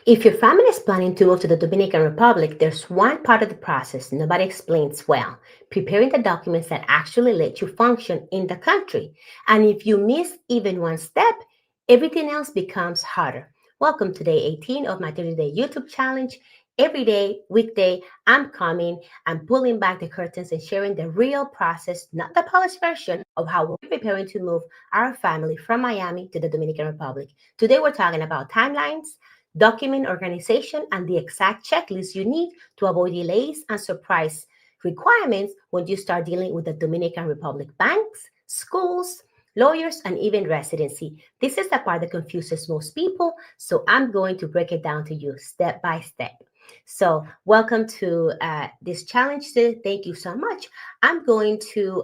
If your family is planning to move to the Dominican Republic, there's one part of the process nobody explains well: preparing the documents that actually let you function in the country. And if you miss even one step, everything else becomes harder. Welcome to day 18 of my 30-day YouTube challenge. Every day, weekday, I'm pulling back the curtains and sharing the real process, not the polished version, of how we're preparing to move our family from Miami to the Dominican Republic. Today, we're talking about timelines, document organization, and the exact checklist you need to avoid delays and surprise requirements when you start dealing with the Dominican Republic banks, schools, lawyers, and even residency. This is the part that confuses most people, so I'm going to break it down to you step by step. So, welcome to this challenge. Thank you so much. I'm going to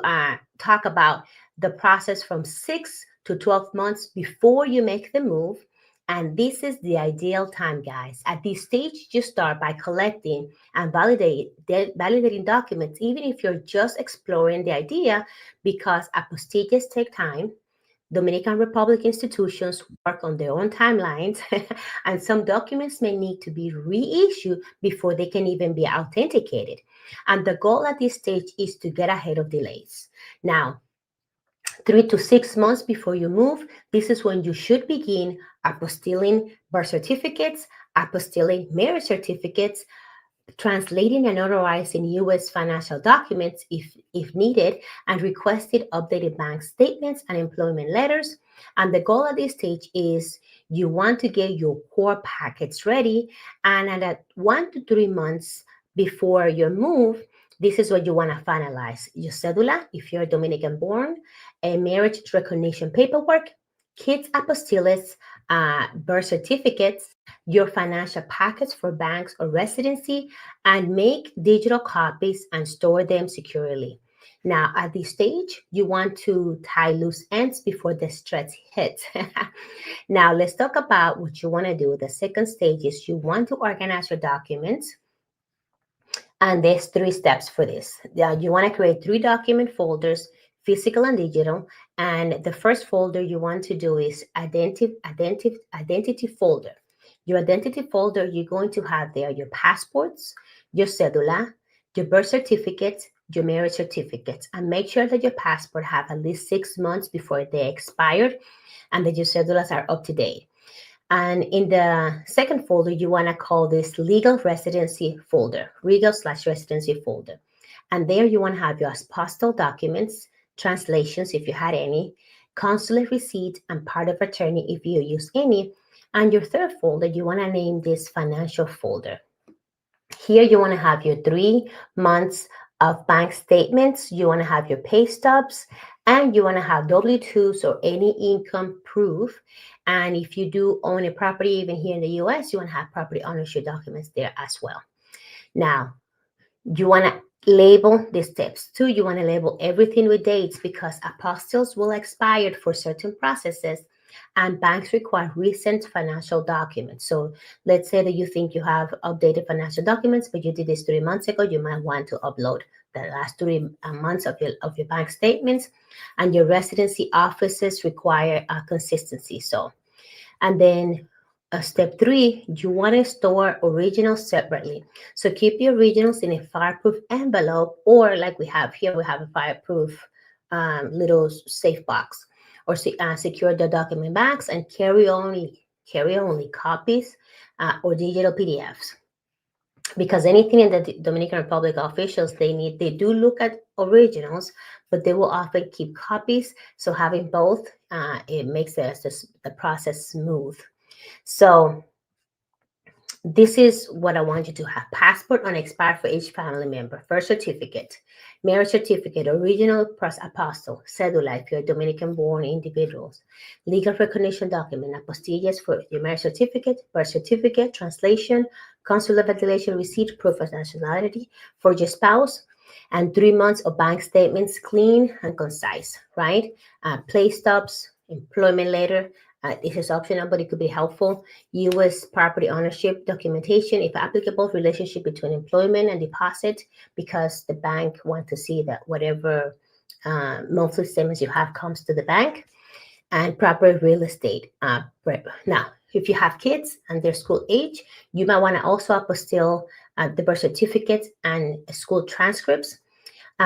talk about the process from 6 to 12 months before you make the move, and this is the ideal time, guys. At this stage, you start by collecting and validating documents, even if you're just exploring the idea, because apostages take time. Dominican Republic institutions work on their own timelines, and some documents may need to be reissued before they can even be authenticated. And the goal at this stage is to get ahead of delays. Now, 3 to 6 months before you move, this is when you should begin apostilling birth certificates, apostilling marriage certificates, translating and notarizing U.S. financial documents if needed, and requested updated bank statements and employment letters. And the goal at this stage is you want to get your core packets ready. And at 1 to 3 months before your move, this is what you want to finalize: your cedula, if you're Dominican born, a marriage recognition paperwork, kids apostilles, birth certificates, your financial packets for banks or residency, and make digital copies and store them securely. Now, at this stage, you want to tie loose ends before the stress hits. Now, let's talk about what you want to do. The second stage is you want to organize your documents, and there's 3 steps for this. You want to create 3 document folders, physical and digital. And the first folder you want to do is identity folder. Your identity folder, you're going to have there your passports, your cedula, your birth certificates, your marriage certificates. And make sure that your passport have at least 6 months before they expired, and that your cedulas are up to date. And in the second folder, you want to call this legal residency folder, legal/residency folder. And there you want to have your apostille documents, translations if you had any, consulate receipt, and part of attorney if you use any. And your third folder, you want to name this financial folder. Here you want to have your 3 months of bank statements, you want to have your pay stubs, and you want to have W-2s or any income proof. And if you do own a property, even here in the US, you want to have property ownership documents there as well. Now, you want to label the steps too. You want to label everything with dates, because apostilles will expire for certain processes, and banks require recent financial documents. So let's say that you think you have updated financial documents, but you did this 3 months ago. You might want to upload the last 3 months of your bank statements. And your residency offices require consistency. So, and then step 3, you want to store originals separately. So keep your originals in a fireproof envelope, or like we have here, we have a fireproof little safe box, or secure the document bags and carry only copies or digital PDFs. Because anything in the Dominican Republic, officials, they do look at originals, but they will often keep copies. So having both, it makes the process smooth. So this is what I want you to have: passport unexpired for each family member, birth certificate, marriage certificate, original apostille, cedula if you're Dominican born individuals, legal recognition document, apostilles for your marriage certificate, birth certificate, translation, consular validation receipt, proof of nationality for your spouse, and 3 months of bank statements, clean and concise, right? Pay stubs, employment letter. This is optional, but it could be helpful. U.S. property ownership documentation, if applicable, relationship between employment and deposit, because the bank want to see that whatever monthly statements you have comes to the bank, and proper real estate. Now, If you have kids and they're school age, you might want to also apostille the birth certificates and school transcripts,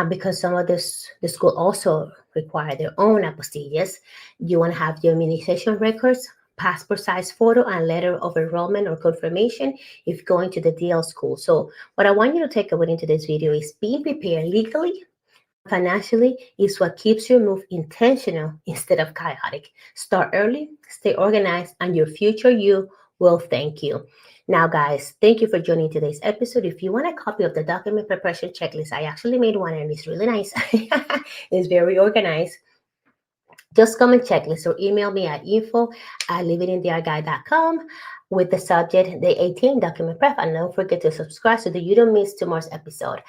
because some of the school also require their own apostilles. You want to have your immunization records, passport size photo, and letter of enrollment or confirmation if going to the DL school. So what I want you to take away into this video is being prepared legally and financially is what keeps your move intentional instead of chaotic. Start early, stay organized, and your future you will thank you. Now, guys, thank you for joining today's episode. If you want a copy of the document preparation checklist, I actually made one and it's really nice. It's very organized. Just comment checklist or email me at info@livingintheartguide.com with the subject Day 18 document prep. And don't forget to subscribe so that you don't miss tomorrow's episode.